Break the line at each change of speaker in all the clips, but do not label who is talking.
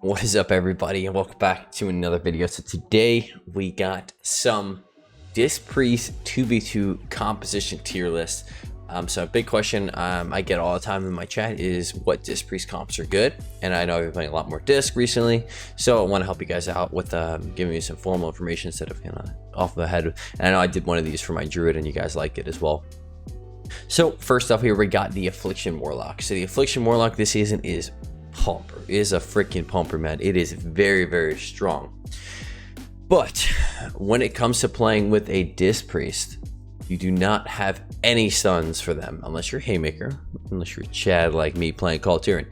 What is up, everybody, and welcome back to another video. So today we got some Disc Priest 2v2 composition tier list. So a big question I get all the time in my chat is what Disc Priest comps are good, and I know I've been playing a lot more Disc recently, so I want to help you guys out with giving you some formal information instead of off the head. And I know I did one of these for my Druid, and you guys liked it as well. So first off here, we got the Affliction Warlock. So the Affliction Warlock this season is pumper. It is a freaking pumper, man. It is very, very strong. But when it comes to playing with a Disc Priest, you do not have any stuns for them unless you're Haymaker, unless you're Chad like me playing Call of Tyranny.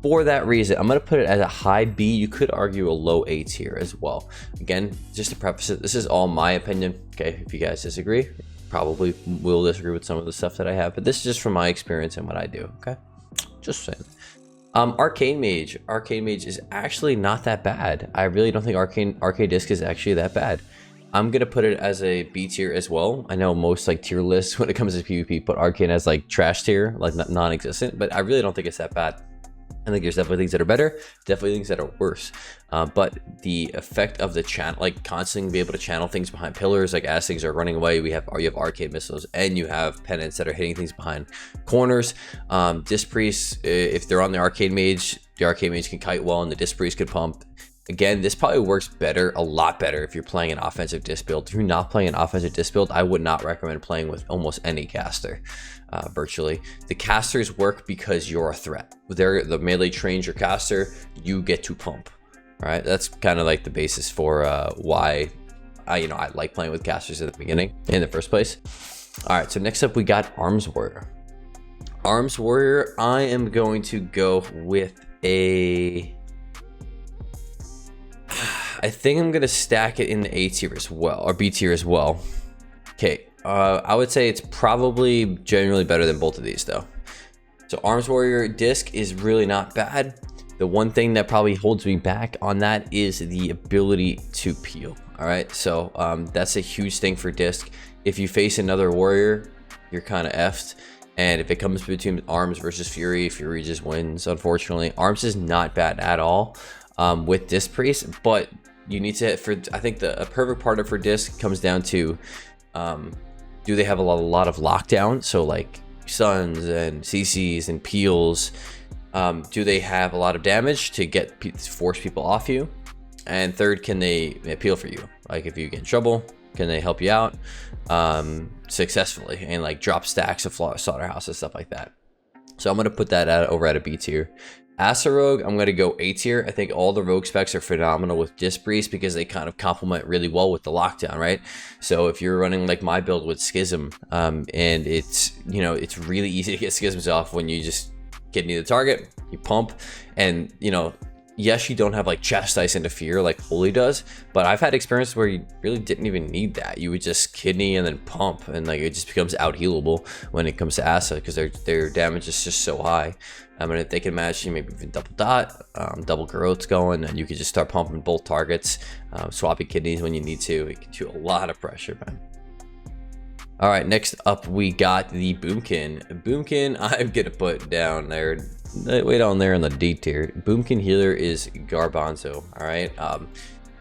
For that reason, I'm going to put it as a high B. You could argue a low A tier as well. Again, just to preface it, this is all my opinion. Okay, if you guys disagree, probably will disagree with some of the stuff that I have, but this is just from my experience and what I do. Okay, just saying. Arcane Mage. Arcane Mage is actually not that bad. I really don't think Arcane Disc is actually that bad. I'm gonna put it as a B tier as well. I know most like tier lists when it comes to PvP put Arcane as like trash tier, like non-existent, but I really don't think it's that bad. I think there's definitely things that are better, definitely things that are worse. But the effect of the channel, like constantly be able to channel things behind pillars, like as things are running away, you have arcade missiles, and you have penance that are hitting things behind corners. Disc Priest, if they're on the Arcane Mage can kite well, and the Disc Priest could pump. Again, this probably works better, a lot better, if you're playing an offensive disc build. If you're not playing an offensive disc build, I would not recommend playing with almost any caster, virtually. The casters work because you're a threat. The melee trains your caster, you get to pump, right? That's kind of like the basis for why I like playing with casters at the beginning, in the first place. All right, so next up we got Arms Warrior. Arms Warrior, I am going to go with a... I think I'm gonna stack it in the A tier as well, or B tier as well. Okay, I would say it's probably generally better than both of these though. So Arms Warrior Disc is really not bad. The one thing that probably holds me back on that is the ability to peel. All right, so that's a huge thing for Disc. If you face another warrior, you're kind of effed. And if it comes between Arms versus Fury, Fury just wins, unfortunately. Arms is not bad at all with Disc Priest, but you need to, I think a perfect part for Disc comes down to, do they have a lot of lockdown? So like stuns and CCs and peels. Do they have a lot of damage to force people off you? And third, can they peel for you? Like if you get in trouble, can they help you out successfully and like drop stacks of slaughterhouse and stuff like that? So I'm gonna put that over at a B tier. Assassinating Rogue, I'm going to go A tier. I think all the rogue specs are phenomenal with Disc Priest because they kind of complement really well with the lockdown, right? So if you're running like my build with Schism, and it's really easy to get Schisms off when you just get near the target, you pump, and yes, you don't have like Chastise into Fear like Holy does, but I've had experiences where you really didn't even need that. You would just kidney and then pump, and like it just becomes out healable when it comes to Asa because their damage is just so high. I mean, if they can match you, maybe even double dot, double garrotes going, and you could just start pumping both targets, swapping kidneys when you need to. It can do a lot of pressure, man. All right, next up we got the Boomkin. Boomkin, I'm gonna put down there, way down there in the D tier. Boomkin healer is Garbanzo. All right.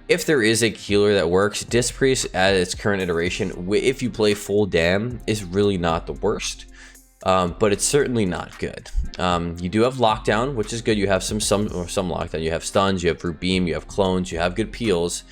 If there is a healer that works, Disc Priest at its current iteration, if you play full dam, is really not the worst. But it's certainly not good. You do have lockdown, which is good. You have some lockdown. You have stuns, you have root beam, you have clones, you have good peels.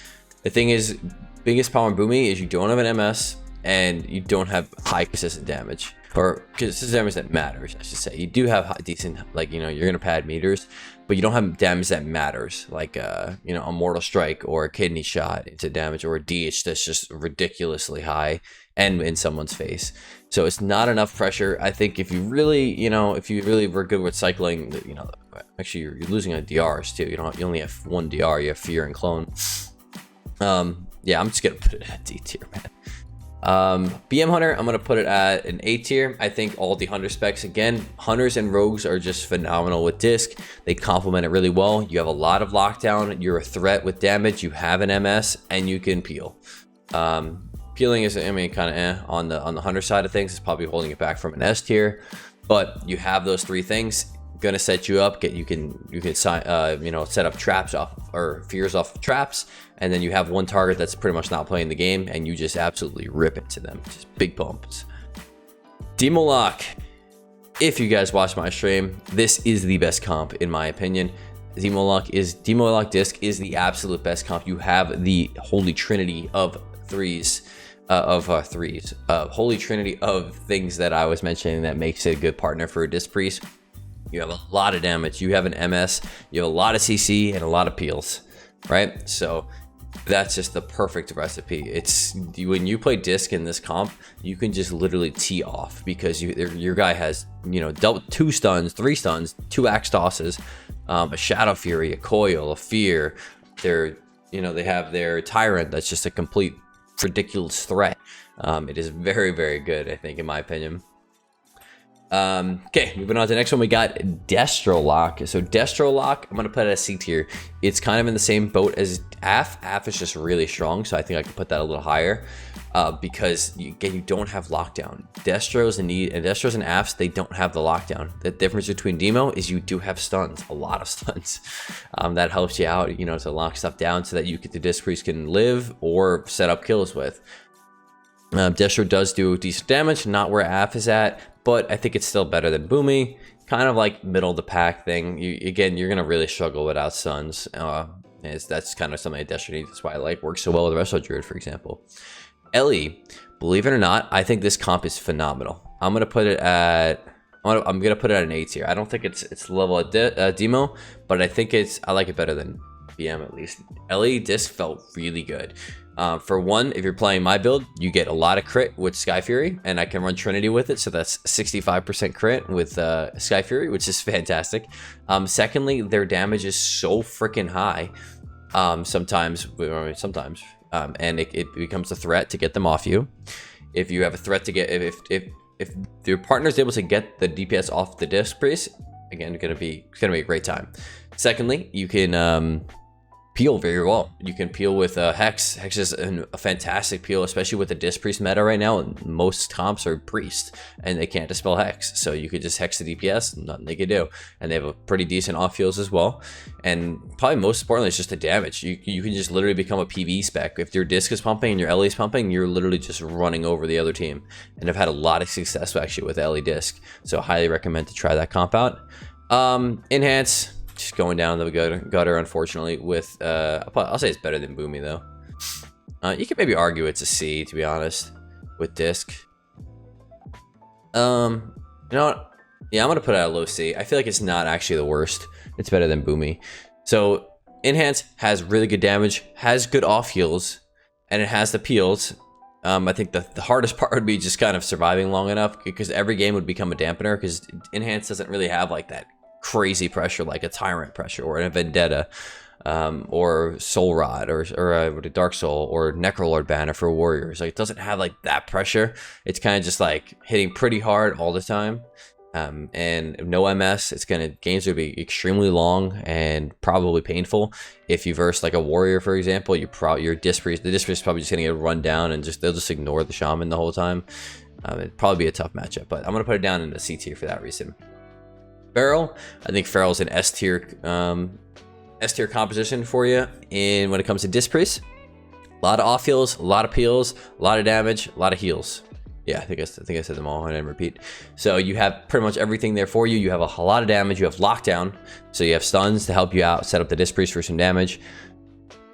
The thing is, biggest problem in Boomy is you don't have an MS and you don't have high consistent damage, or consistent damage that matters, I should say. You do have decent, like, you're gonna pad meters, but you don't have damage that matters, like a Mortal Strike or a kidney shot into damage, or a DH that's just ridiculously high and in someone's face. So it's not enough pressure. I think if you really, if you really were good with cycling, actually you're losing on DRs too. You only have one DR. You have Fear and Clone. Yeah, I'm just gonna put it at D tier, man. BM Hunter, I'm gonna put it at an A tier. I think all the Hunter specs, again, Hunters and Rogues are just phenomenal with Disc. They complement it really well. You have a lot of lockdown. You're a threat with damage. You have an MS, and you can peel. Peeling is, kind of on the Hunter side of things. It's probably holding it back from an S tier, but you have those three things. gonna set you up. You can you know, set up traps off or fears off of traps, and then you have one target that's pretty much not playing the game, and you just absolutely rip it to them. Just big pumps. Demology. If you guys watch my stream, this is the best comp in my opinion. Demology disc is the absolute best comp. You have the holy trinity of holy trinity of things that I was mentioning that makes it a good partner for a disc priest. You have a lot of damage, you have an MS, you have a lot of CC, and a lot of peels, right? So that's just the perfect recipe. It's when you play disc in this comp, you can just literally tee off because your guy has, you know, 2 stuns, 3 stuns, 2 axe tosses, a shadow fury, a coil, a fear. They have their tyrant that's just a complete ridiculous threat. It is very, very good, I think, in my opinion. Okay, moving on to the next one, we got Destrolock. So Destrolock, I'm gonna put it at C tier. It's kind of in the same boat as Aff. Aff is just really strong, so I think I can put that a little higher, because you don't have lockdown. Destros and Affs, they don't have the lockdown. The difference between Demo is you do have stuns, a lot of stuns. That helps you out, you know, to lock stuff down so that the disc priest can live or set up kills with. Destro does do decent damage, not where Aff is at, but I think it's still better than Boomy. Kind of like middle of the pack thing. You're gonna really struggle without stuns. That's kind of something that Destro needs. That's why I like works so well with the Resto Druid, for example. Ellie, believe it or not, I think this comp is phenomenal. I'm gonna put it at an A tier. I don't think it's level at Demo, but I think I like it better than BM at least. Ellie disc felt really good. For one, if you're playing my build, you get a lot of crit with Sky Fury, and I can run Trinity with it, so that's 65% crit with Sky Fury, which is fantastic. Secondly, their damage is so freaking high. Sometimes, and it becomes a threat to get them off you. If you have a threat to get, if your partner is able to get the DPS off the disc priest, again, it's gonna be a great time. Secondly, you can peel very well. You can peel with Hex. Hex is a fantastic peel, especially with the disc priest meta right now. Most comps are priest and they can't dispel Hex, so you could just Hex the DPS, nothing they could do. And they have a pretty decent off heals as well. And probably most importantly, it's just the damage. You can just literally become a PvE spec. If your disc is pumping and your LE is pumping, you're literally just running over the other team. And I've had a lot of success actually with LE disc, so highly recommend to try that comp out. Enhance, just going down the gutter, unfortunately. With I'll say it's better than Boomy though. You could maybe argue it's a C, to be honest, with disc. You know what? Yeah, I'm gonna put it at a low C. I feel like it's not actually the worst. It's better than Boomy. So Enhance has really good damage, has good off heals, and it has the peels. I think the hardest part would be just kind of surviving long enough, because every game would become a dampener, because Enhance doesn't really have like that crazy pressure like a Tyrant pressure or a Vendetta, or Soul Rod, or a Dark Soul, or Necrolord banner for warriors. Like, it doesn't have like that pressure. It's kind of just like hitting pretty hard all the time, and no MS. Games would be extremely long and probably painful. If you verse like a warrior, for example, the disc priest is probably just gonna get run down, and they'll just ignore the shaman the whole time. It'd probably be a tough matchup, but I'm gonna put it down in the C tier for that reason. Feral, I think Feral's an S tier composition for you when it comes to disc priest. A lot of off heals, a lot of peels, a lot of damage, a lot of heals. Yeah, I think I said them all. I didn't repeat. So you have pretty much everything there for you. You have a lot of damage. You have lockdown, so you have stuns to help you out, set up the disc priest for some damage.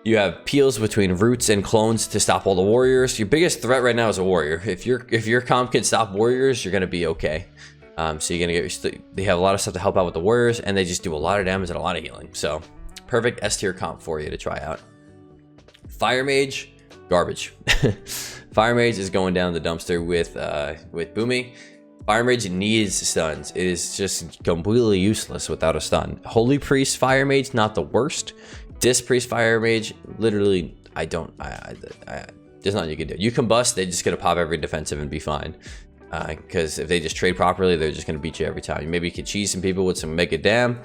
You have peels between roots and clones to stop all the warriors. Your biggest threat right now is a warrior. If your comp can stop warriors, you're gonna be okay. So you're gonna they have a lot of stuff to help out with the warriors, and they just do a lot of damage and a lot of healing. So perfect S tier comp for you to try out. Fire Mage, garbage. Fire Mage is going down the dumpster with Boomy. Fire Mage needs stuns. It is just completely useless without a stun. Holy Priest Fire Mage, not the worst. Disc Priest Fire Mage, literally, there's nothing you can do. You combust, they're just gonna pop every defensive and be fine. Because if they just trade properly, they're just going to beat you every time. Maybe you could cheese some people with some Mega Dam,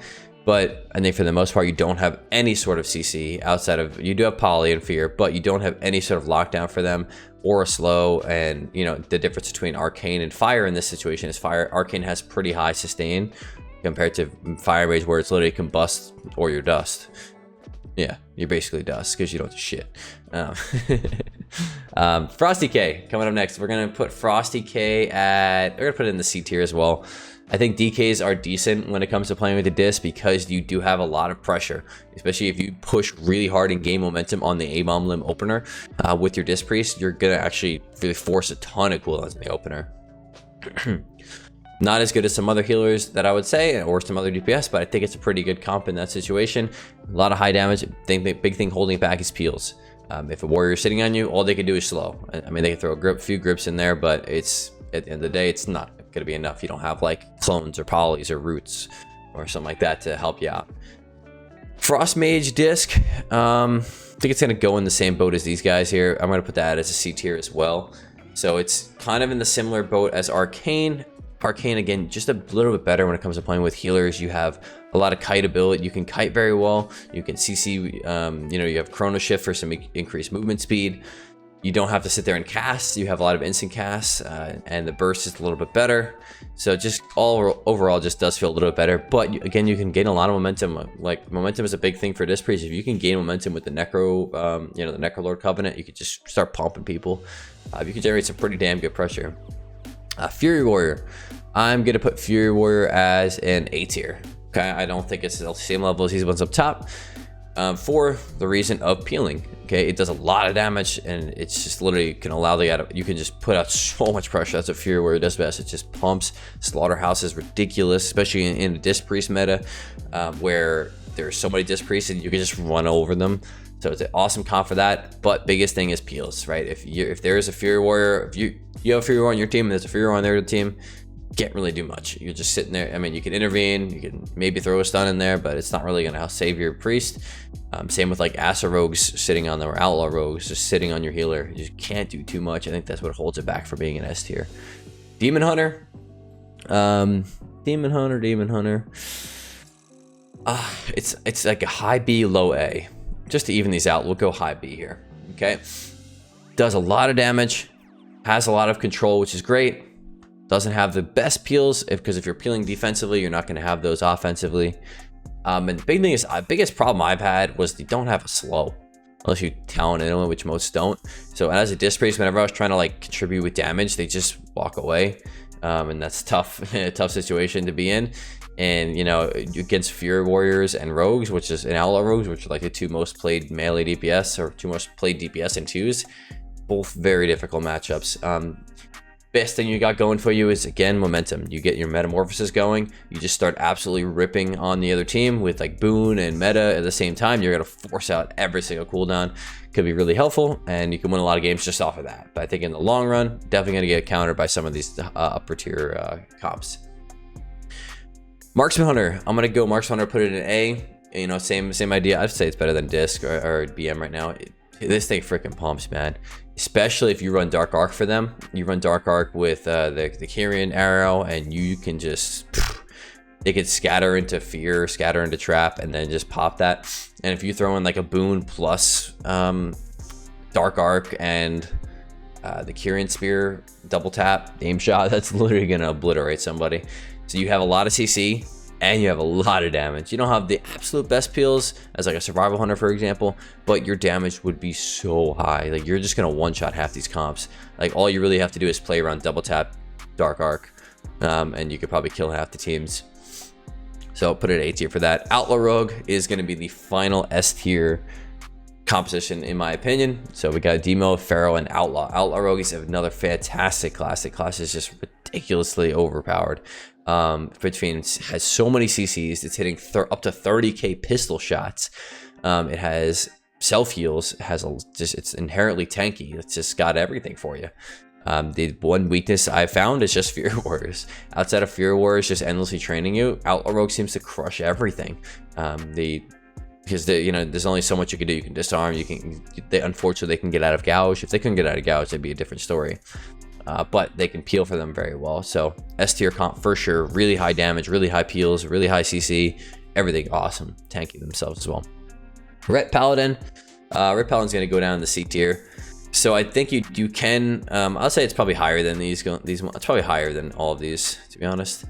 but I think for the most part, you don't have any sort of CC outside of, you do have Poly and Fear, but you don't have any sort of lockdown for them or a slow. And, you know, the difference between Arcane and Fire in this situation is Arcane has pretty high sustain, compared to Fire Mage, where it's literally combust or you're dust. Yeah, you're basically dust because you don't do shit. Frosty K coming up next. We're gonna put Frosty K at. We're gonna put it in the C tier as well. I think DKs are decent when it comes to playing with the disc because you do have a lot of pressure, especially if you push really hard and gain momentum on the A-bomb limb opener with your disc priest. You're gonna actually really force a ton of cooldowns in the opener. Not as good as some other healers that I would say, or some other DPS, but I think it's a pretty good comp in that situation. A lot of high damage. The big thing holding it back is peels. If a warrior is sitting on you, all they can do is slow. I mean, they can throw a few grips in there, but it's at the end of the day, it's not going to be enough. You don't have like clones or polys or roots or something like that to help you out. Frost Mage disc. I think it's going to go in the same boat as these guys here. I'm going to put that as a C tier as well. So it's kind of in the similar boat as Arcane. Arcane, again, just a little bit better when it comes to playing with healers. You have a lot of kite ability. You can kite very well. You can CC, you know, you have Chrono Shift for some increased movement speed. You don't have to sit there and cast. You have a lot of instant casts, and the burst is a little bit better. So just overall just does feel a little bit better. But again, you can gain a lot of momentum. Like, momentum is a big thing for Disc Priest. If you can gain momentum with the Necro, you know, the Necrolord Covenant, you could just start pumping people. You can generate some pretty damn good pressure. Fury Warrior. I'm going to put Fury Warrior as an A tier. Okay, I don't think it's the same level as these ones up top. For the reason of peeling. Okay, it does a lot of damage, and it's just literally can allow you can just put out so much pressure. That's what Fury Warrior does best. It just pumps. Slaughterhouse is ridiculous, especially in the Disc Priest meta, where there's so many Disc Priests and you can just run over them. So it's an awesome comp for that. But biggest thing is peels, right? If there is a Fury Warrior, if you have a Fury Warrior on your team and there's a Fury Warrior on their team, can't really do much. You're just sitting there. I mean, you can intervene, you can maybe throw a stun in there, but it's not really going to save your priest. Same with like Asa Rogues sitting on or Outlaw Rogues just sitting on your healer. You just can't do too much. I think that's what holds it back for being an S tier. Demon Hunter. Demon Hunter. It's like a high B, low A. Just to even these out, we'll go high B here. Okay. Does a lot of damage, has a lot of control, which is great. Doesn't have the best peels because if you're peeling defensively, you're not going to have those offensively. And the big thing is, biggest problem I've had was they don't have a slow, unless you talent in them, which most don't. So as a Disc Priest, whenever I was trying to like contribute with damage, they just walk away, and that's tough, a tough situation to be in. And you know, against Fury Warriors and Rogues, which is an Outlaw Rogues, which are like the two most played melee DPS or two most played DPS in twos, both very difficult matchups. Best thing you got going for you is, again, momentum. You get your metamorphosis going, you just start absolutely ripping on the other team with like boon and meta at the same time. You're going to force out every single cooldown. Could be really helpful, and you can win a lot of games just off of that. But I think in the long run, definitely going to get countered by some of these upper tier comps. Marksman Hunter. I'm going to go Marksman Hunter, put it in A. You know, same idea. I'd say it's better than Disc or BM right now. This thing freaking pumps, man. Especially if you run Dark Arc for them. You run Dark Arc with the Kyrian arrow, and you can just... They can scatter into fear, scatter into trap, and then just pop that. And if you throw in like a boon plus Dark Arc and the Kyrian Spear double tap, aim shot, that's literally going to obliterate somebody. So you have a lot of CC, and you have a lot of damage. You don't have the absolute best peels as like a Survival Hunter, for example, but your damage would be so high. Like, you're just gonna one-shot half these comps. Like, all you really have to do is play around double tap, Dark Arc, and you could probably kill half the teams. So put it at A tier for that. Outlaw Rogue is gonna be the final S tier composition, in my opinion. So we got Demo, Pharaoh, and Outlaw. Outlaw Rogue is another fantastic class. The class is just ridiculously overpowered. Has so many CCs. It's hitting up to 30k pistol shots. It has self heals. It has it's inherently tanky. It's just got everything for you. The one weakness I found is just Fury Warriors. Outside of Fury Warriors just endlessly training you, Outlaw Rogue seems to crush everything. Because you know, there's only so much you can do. You can disarm. Unfortunately, they can get out of gouge. If they couldn't get out of gouge, that'd be a different story. But they can peel for them very well. So S tier comp for sure. Really high damage, really high peels, really high CC, everything awesome. Tanky themselves as well. Ret Paladin. Ret Paladin's going to go down in the C tier. So I think you can. I'll say it's probably higher than these. It's probably higher than all of these, to be honest.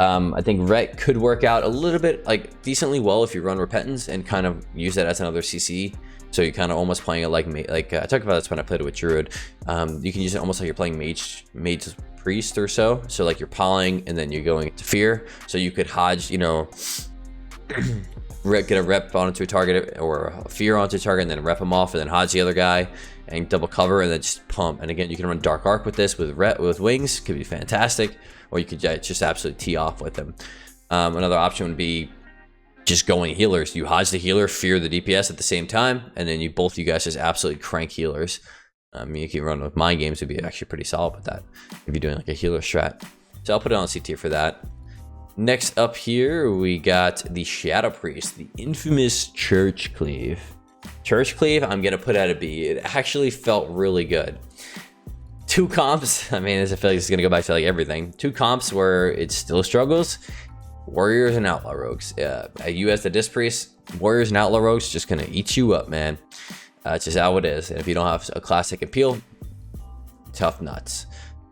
I think Ret could work out a little bit, like decently well if you run Repentance and kind of use that as another CC. So you're kind of almost playing it like I talked about this when I played it with Druid. You can use it almost like you're playing Mage Priest or so. So like you're Pawing and then you're going into Fear. So you could Hodge, you know, get a rep onto a target or a Fear onto a target and then rep them off and then Hodge the other guy and double cover and then just pump. And again, you can run Dark Arc with this with Wings, could be fantastic. Or you could just absolutely tee off with them. Another option would be just going healers. You Hodge the healer, Fear the DPS at the same time, and then both you guys just absolutely crank healers. You can run with Mind Games, would be actually pretty solid with that if you're doing like a healer strat. So I'll put it on C tier for that. Next up here, we got the Shadow Priest, the infamous Church Cleave. Church Cleave, I'm gonna put at a B. It actually felt really good. 2 comps, I mean, I feel like it's gonna go back to like everything. 2 comps where it still struggles. Warriors and Outlaw Rogues. You as the Disc Priest, Warriors and Outlaw Rogues just gonna eat you up, man. It's just how it is. And if you don't have a classic appeal, tough nuts.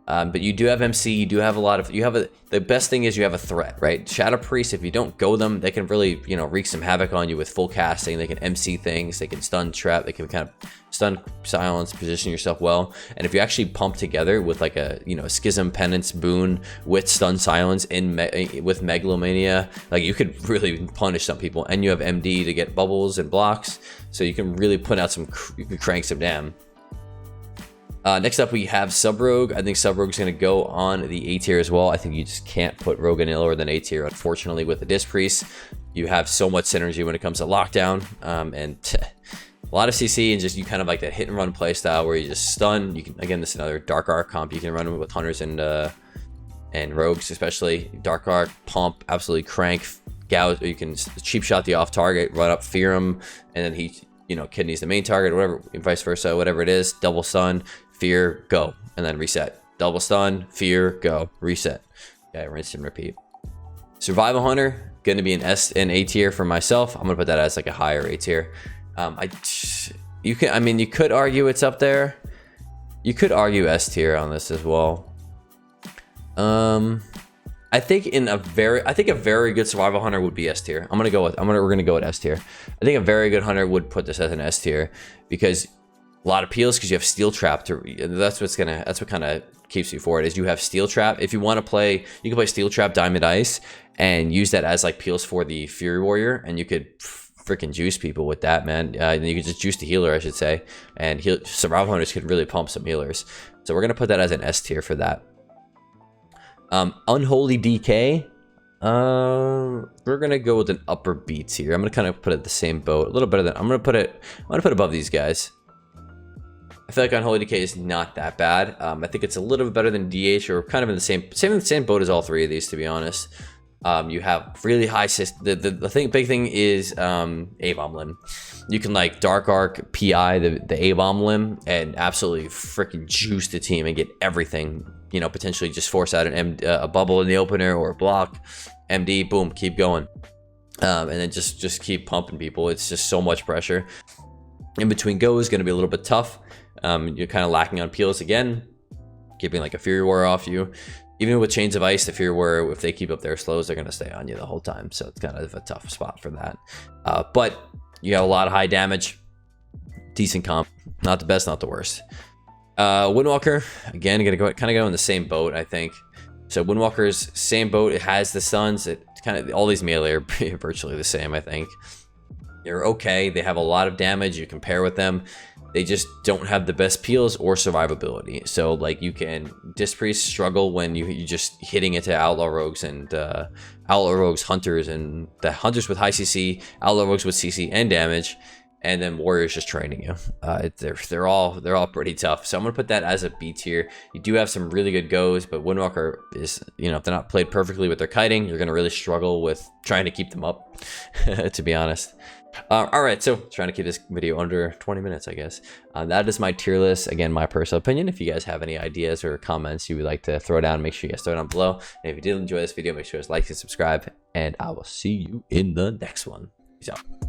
But you do have MC, you do have a lot of, the best thing is you have a threat, right? Shadow Priest, if you don't go them, they can really, you know, wreak some havoc on you with full casting. They can MC things, they can stun trap, they can kind of stun, silence, position yourself well. And if you actually pump together with like a, you know, Schism, Penance, Boon, with stun silence with Megalomania, like you could really punish some people. And you have MD to get bubbles and blocks, so you can really put out you can crank some damn. Next up, we have Sub Rogue. I think Sub Rogue is going to go on the A tier as well. I think you just can't put Rogue any lower than A tier, unfortunately, with the Disc Priest. You have so much synergy when it comes to lockdown, and a lot of CC, and just you kind of like that hit and run play style where you just stun. You can, again, this is another Dark Arc comp. You can run with Hunters and Rogues, especially Dark Arc, pump, absolutely crank, gouge. Or you can cheap shot the off target, run up, fear him, and then he, you know, kidneys the main target, whatever, vice versa, whatever it is. Double stun, fear, go, and then reset. Double stun, fear, go, reset. Yeah, rinse and repeat. Survival Hunter, gonna be an S and A tier for myself. I'm gonna put that as like a higher A tier. You could argue it's up there. You could argue S tier on this as well. I think a very good Survival Hunter would be S tier. We're gonna go with S tier. I think a very good hunter would put this as an S tier because a lot of peels, because you have Steel Trap that's what kind of keeps you forward, is you have Steel Trap. If you want to play, you can play Steel Trap, Diamond Ice, and use that as like peels for the Fury Warrior, and you could freaking juice people with that, man. You could just juice the healer, I should say, and Survival Hunters could really pump some healers. So we're gonna put that as an S tier for that. Unholy DK, we're gonna go with an upper B tier. I'm gonna kind of put it the same boat, a little better than, I'm gonna put above these guys. I feel like Unholy Decay is not that bad. I think it's a little bit better than DH, or kind of in the same boat as all 3 of these, to be honest. You have really high big thing is A-bomb limb. You can like Dark Arc PI the A-bomb limb and absolutely freaking juice the team and get everything. You know, potentially just force out a bubble in the opener or a block. MD, boom, keep going, and then just keep pumping people. It's just so much pressure. In between go is going to be a little bit tough. You're kind of lacking on peels again, keeping like a Fury Warrior off you. Even with Chains of Ice, the Fury Warrior, if they keep up their slows, they're going to stay on you the whole time. So it's kind of a tough spot for that. But you have a lot of high damage. Decent comp. Not the best, not the worst. Windwalker, again, going to go in the same boat, I think. So Windwalker's same boat. It has the stuns. It kind of, all these melee are virtually the same, I think. They're okay. They have a lot of damage. You compare with them. They just don't have the best peels or survivability. So like you can Disc Priest struggle when you just hitting into Outlaw Rogues and Outlaw Rogues Hunters, and the Hunters with high CC, Outlaw Rogues with CC and damage, and then Warriors just training you. They're all pretty tough. So I'm gonna put that as a B tier. You do have some really good goes, but Windwalker is, you know, if they're not played perfectly with their kiting, you're gonna really struggle with trying to keep them up, to be honest. All right, so trying to keep this video under 20 minutes, I guess. That is my tier list. Again, my personal opinion. If you guys have any ideas or comments you would like to throw down, make sure you guys throw it down below. And if you did enjoy this video, make sure to like and subscribe, and I will see you in the next one. Peace out.